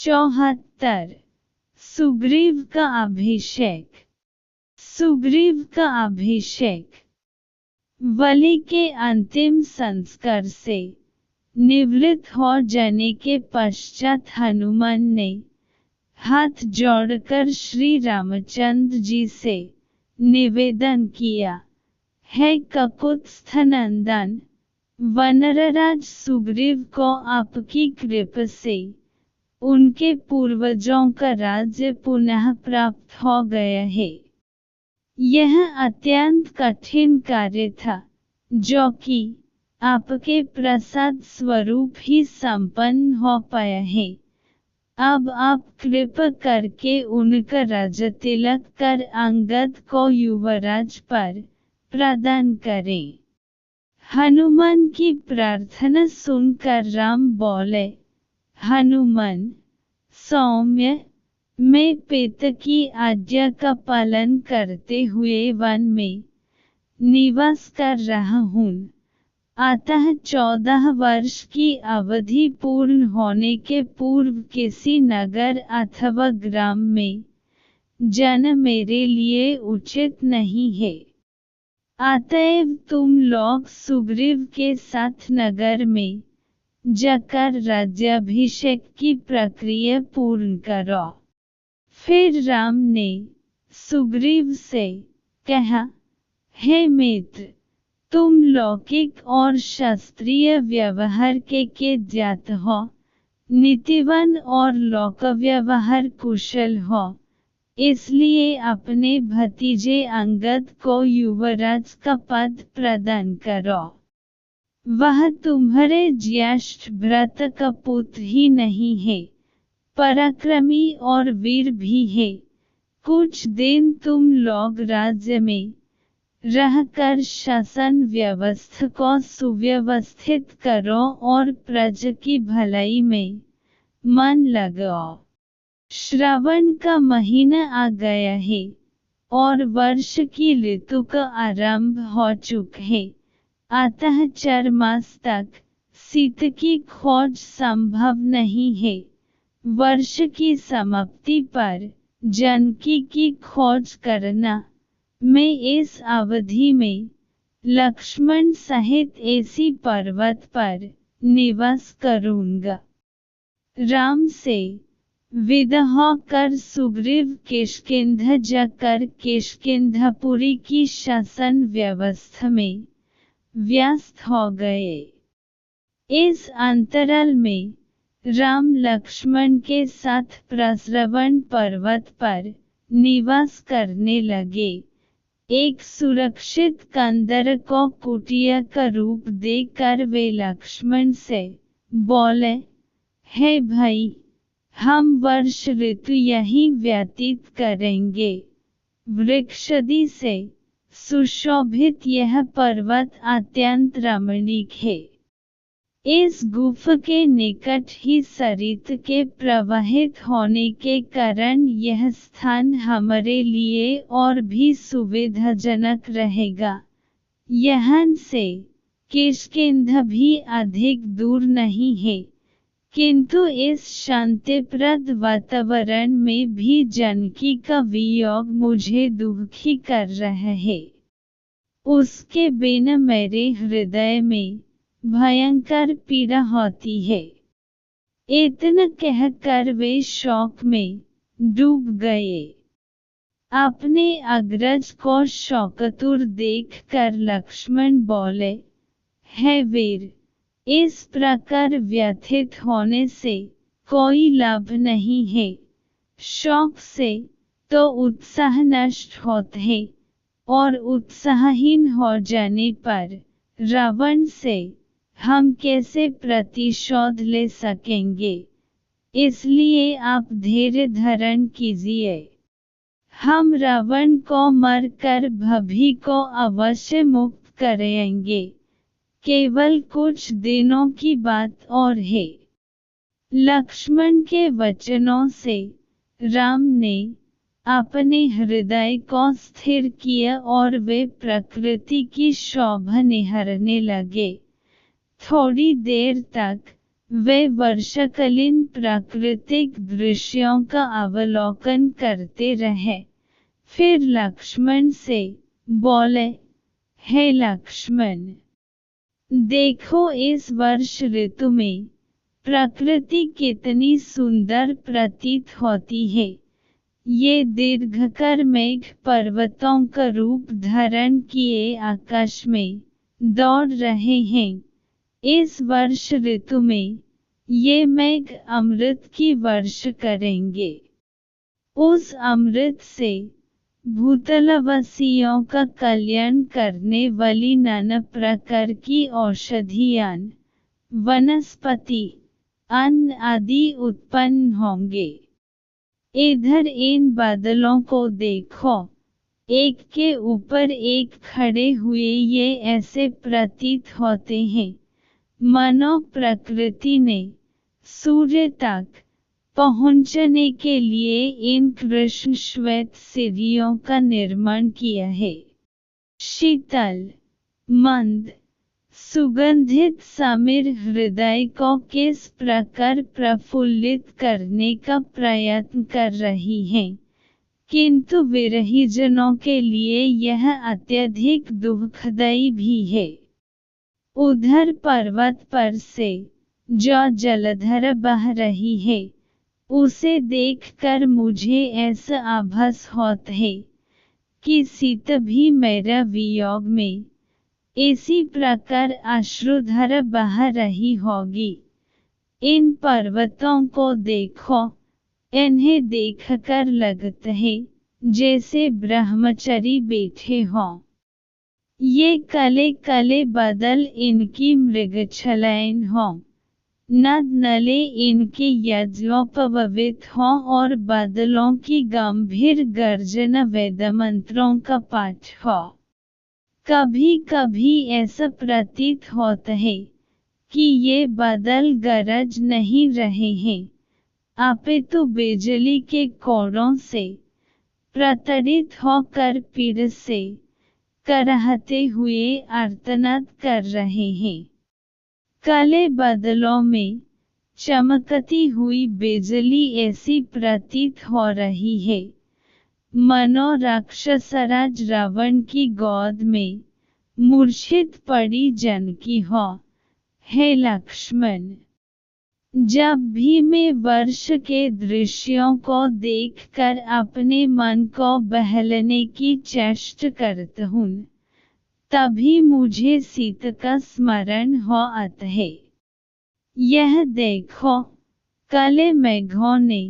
74 सुग्रीव का अभिषेक। सुग्रीव का अभिषेक। बलि के अंतिम संस्कार से निवृत्त हो जाने के पश्चात हनुमान ने हाथ जोड़कर श्री रामचंद्र जी से निवेदन किया, हे ककुत्स्थ नंदन, वानरराज सुग्रीव को आपकी कृपा से उनके पूर्वजों का राज्य पुनः प्राप्त हो गया है। यह अत्यंत कठिन कार्य था, जो कि आपके प्रसाद स्वरूप ही संपन्न हो पाया है। अब आप कृपा करके उनका राजतिलक कर अंगद को युवराज पर प्रदान करें। हनुमान की प्रार्थना सुनकर राम बोले, हनुमान सौम्य, मैं पिता की आज्ञा का पालन करते हुए वन में निवास कर रहा हूँ, अतः 14 वर्ष की अवधि पूर्ण होने के पूर्व किसी नगर अथवा ग्राम में जाना मेरे लिए उचित नहीं है। अतएव तुम लोग सुग्रीव के साथ नगर में जाकर राज्याभिषेक की प्रक्रिया पूर्ण करो। फिर राम ने सुग्रीव से कहा, हे मित्र, तुम लौकिक और शास्त्रीय व्यवहार के ज्ञात हो, नीतिवान और लोक व्यवहार कुशल हो, इसलिए अपने भतीजे अंगद को युवराज का पद प्रदान करो। वह तुम्हारे ज्येष्ठ भ्राता का पुत्र ही नहीं है, पराक्रमी और वीर भी है। कुछ दिन तुम लोग राज्य में रहकर शासन व्यवस्था को सुव्यवस्थित करो और प्रजा की भलाई में मन लगाओ। श्रावण का महीना आ गया है और वर्ष की ऋतु का आरंभ हो चुका है, अतः 4 मास तक शीत की खोज संभव नहीं है। वर्ष की समाप्ति पर जानकी की खोज करना। मैं इस अवधि में लक्ष्मण सहित ऐसी पर्वत पर निवास करूंगा। राम से विदा होकर सुग्रीव किष्किंधा जाकर किष्किंधापुरी की शासन व्यवस्था में व्यस्त हो गए। इस अंतराल में राम लक्ष्मण के साथ प्रस्रवण पर्वत पर निवास करने लगे। एक सुरक्षित कंदर को कुटिया का रूप देकर वे लक्ष्मण से बोले, हे भाई, हम वर्ष ऋतु यहीं व्यतीत करेंगे। वृक्षादि से सुशोभित यह पर्वत अत्यंत रमणीक है। इस गुफा के निकट ही सरित के प्रवाहित होने के कारण यह स्थान हमारे लिए और भी सुविधाजनक रहेगा। यहाँ से किष्किंधा भी अधिक दूर नहीं है, किंतु इस शांतिप्रद वातावरण में भी जानकी का वियोग मुझे दुखी कर रहा है। उसके बिना मेरे हृदय में भयंकर पीड़ा होती है। इतना कहकर वे शोक में डूब गए। अपने अग्रज को शोकातुर देखकर लक्ष्मण बोले, हे वीर, इस प्रकार व्यथित होने से कोई लाभ नहीं है। शोक से तो उत्साह नष्ट होता है और उत्साहहीन हो जाने पर रावण से हम कैसे प्रतिशोध ले सकेंगे। इसलिए आप धैर्य धारण कीजिए। हम रावण को मारकर भभी को अवश्य मुक्त करेंगे। केवल कुछ दिनों की बात और है। लक्ष्मण के वचनों से राम ने अपने हृदय को स्थिर किया और वे प्रकृति की शोभा निहारने लगे। थोड़ी देर तक वे वर्षाकालीन प्राकृतिक दृश्यों का अवलोकन करते रहे। फिर लक्ष्मण से बोले, हे लक्ष्मण, देखो इस वर्ष ऋतु में प्रकृति कितनी सुंदर प्रतीत होती है। ये दीर्घकर मेघ पर्वतों का रूप धारण किए आकाश में दौड़ रहे हैं। इस वर्ष ऋतु में ये मेघ अमृत की वर्षा करेंगे। उस अमृत से भूतलवासियों का कल्याण करने वाली नाना प्रकार की औषधियां, वनस्पति, अन्न आदि उत्पन्न होंगे। इधर इन बादलों को देखो, एक के ऊपर एक खड़े हुए ये ऐसे प्रतीत होते हैं मानो प्रकृति ने सूर्य तक पहुंचने के लिए इन कृष्ण श्वेत सीढ़ियों का निर्माण किया है। शीतल, मंद, सुगंधित समीर हृदय को किस प्रकार प्रफुल्लित करने का प्रयत्न कर रही है, किंतु विरहीजनों के लिए यह अत्यधिक दुखदायी भी है। उधर पर्वत पर से जो जलधारा बह रही है, उसे देखकर मुझे ऐसा आभास होता है कि सीता भी मेरा वियोग में इसी प्रकार अश्रुधारा बहा रही होगी। इन पर्वतों को देखो, इन्हें देखकर लगता है जैसे ब्रह्मचारी बैठे हों। ये काले काले बादल इनकी मृगछलाएं हों, नद नले इनके यज्ञोपवीत हों और बादलों की गंभीर गर्जना वेदमंत्रों का पाठ हो। कभी कभी ऐसा प्रतीत होता है कि ये बादल गरज नहीं रहे हैं, अपितु बिजली के कोड़ों से प्रताड़ित होकर पीड़ से कराहते हुए आर्तनाद कर रहे हैं। काले बादलों में चमकती हुई बिजली ऐसी प्रतीत हो रही है मानो राक्षसराज रावण की गोद में मूर्छित पड़ी जानकी हो। हे लक्ष्मण, जब भी मैं वर्ष के दृश्यों को देखकर अपने मन को बहलाने की चेष्टा करता हूँ, तभी मुझे सीता का स्मरण हो आता है। यह देखो, काले मेघों ने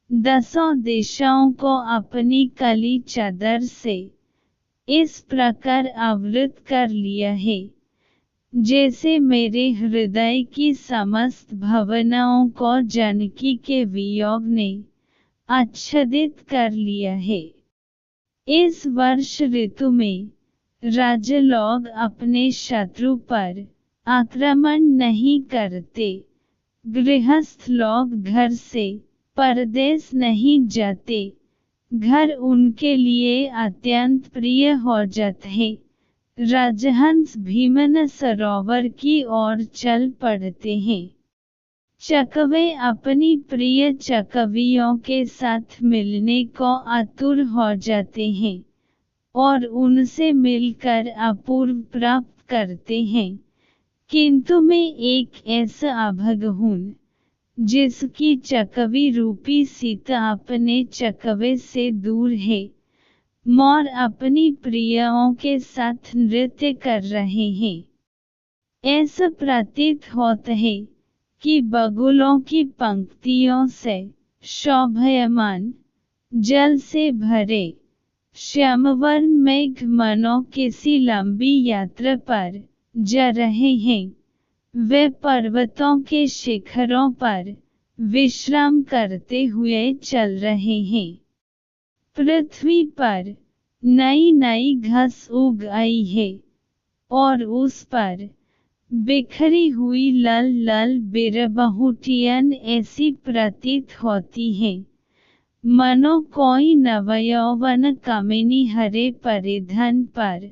10 दिशाओं को अपनी काली चादर से इस प्रकार आवृत कर लिया है, जैसे मेरे हृदय की समस्त भावनाओं को जानकी के वियोग ने आच्छादित कर लिया है। इस वर्ष ऋतु में राजा लोग अपने शत्रु पर आक्रमण नहीं करते, गृहस्थ लोग घर से परदेश नहीं जाते, घर उनके लिए अत्यंत प्रिय हो जाते हैं। राजहंस भीमन सरोवर की ओर चल पड़ते हैं। चकवे अपनी प्रिय चकवियों के साथ मिलने को आतुर हो जाते हैं और उनसे मिलकर अपूर्व प्राप्त करते हैं, किंतु मैं एक ऐसा अभागा हूँ जिसकी चकवी रूपी सीता अपने चकवे से दूर है। मोर अपनी प्रियाओं के साथ नृत्य कर रहे हैं। ऐसा प्रतीत होता है कि बगुलों की पंक्तियों से शोभायमान, जल से भरे श्यामवर्ण मेघ मानो किसी लंबी यात्रा पर जा रहे हैं। वे पर्वतों के शिखरों पर विश्राम करते हुए चल रहे हैं। पृथ्वी पर नई नई घास उग आई है और उस पर बिखरी हुई लाल लाल बेरबहुटियां ऐसी प्रतीत होती हैं मानो कोई नवयौवन कामिनी हरे परिधान पर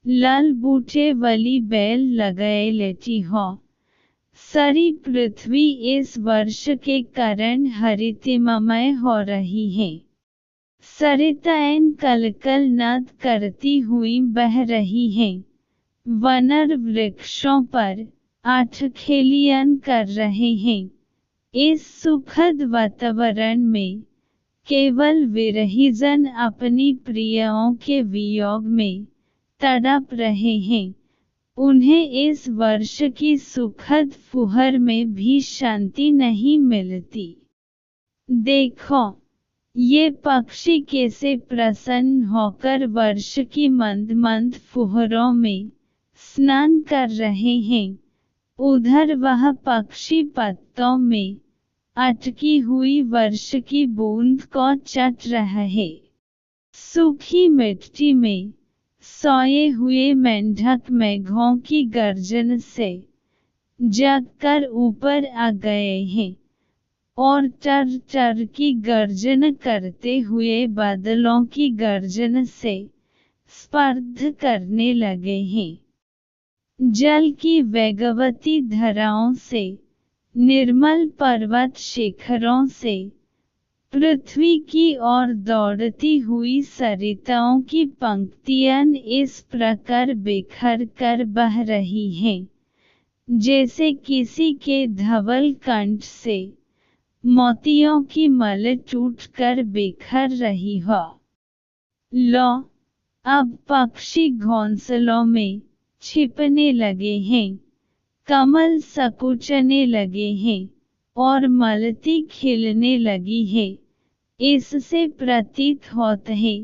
लाल बूटे वाली बेल लगाए लेटी हो। सारी पृथ्वी इस वर्ष के कारण हरितिममय हो रही है। सरिताएं कलकल नाद करती हुई बह रही हैं। वानर वृक्षों पर आठखेलियां कर रहे हैं। इस सुखद वातावरण में केवल विरहीजन अपनी प्रियों के वियोग में तड़प रहे हैं। उन्हें इस वर्ष की सुखद फुहर में भी शांति नहीं मिलती। देखो, ये पक्षी कैसे प्रसन्न होकर वर्ष की मंद मंद फुहरों में स्नान कर रहे हैं। उधर वह पक्षी पत्तों में अटकी हुई वर्ष की बूंद को चट रहा है। सूखी मिट्टी में सोए हुए मेंढक मेघों की गर्जन से जागकर ऊपर आ गए हैं और टर टर की गर्जन करते हुए बादलों की गर्जन से स्पर्ध करने लगे हैं। जल की वेगवती धाराओं से, निर्मल पर्वत शिखरों से, पृथ्वी की ओर दौड़ती हुई सरिताओं की पंक्तियां इस प्रकार बिखर कर बह रही हैं, जैसे किसी के धवल कंठ से मोतियों की मल टूटकर बिखर रही हो। लो, अब पक्षी घोंसलों में छिपने लगे हैं, कमल सकुचने लगे हैं और मालती खिलने लगी है। इससे प्रतीत होता है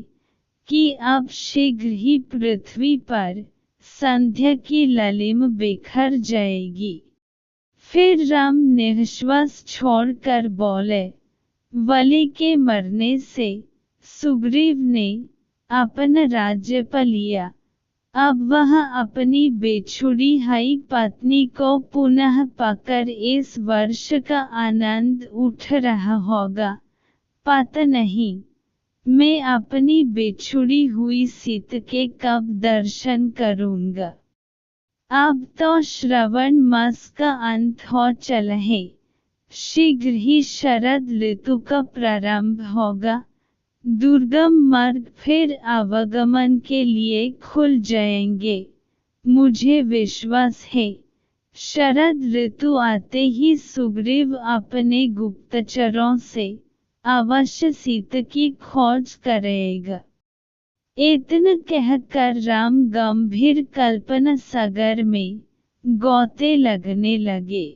कि अब शीघ्र ही पृथ्वी पर संध्या की ललिम बिखर जाएगी। फिर राम निःश्वास छोड़कर बोले, वली के मरने से सुग्रीव ने अपना राज्य पा लिया। अब वह अपनी बिछुड़ी हुई पत्नी को पुनः पाकर इस वर्ष का आनंद उठ रहा होगा। पता नहीं, मैं अपनी बिछुड़ी हुई सीता के कब दर्शन करूंगा। अब तो श्रावण मास का अंत हो चला है। शीघ्र ही शरद ऋतु का प्रारंभ होगा। दुर्गम मार्ग फिर आवागमन के लिए खुल जाएंगे। मुझे विश्वास है, शरद ऋतु आते ही सुग्रीव अपने गुप्तचरों से अवश्य सीता की खोज करेगा। इतना कहकर राम गंभीर कल्पना सागर में गोते लगने लगे।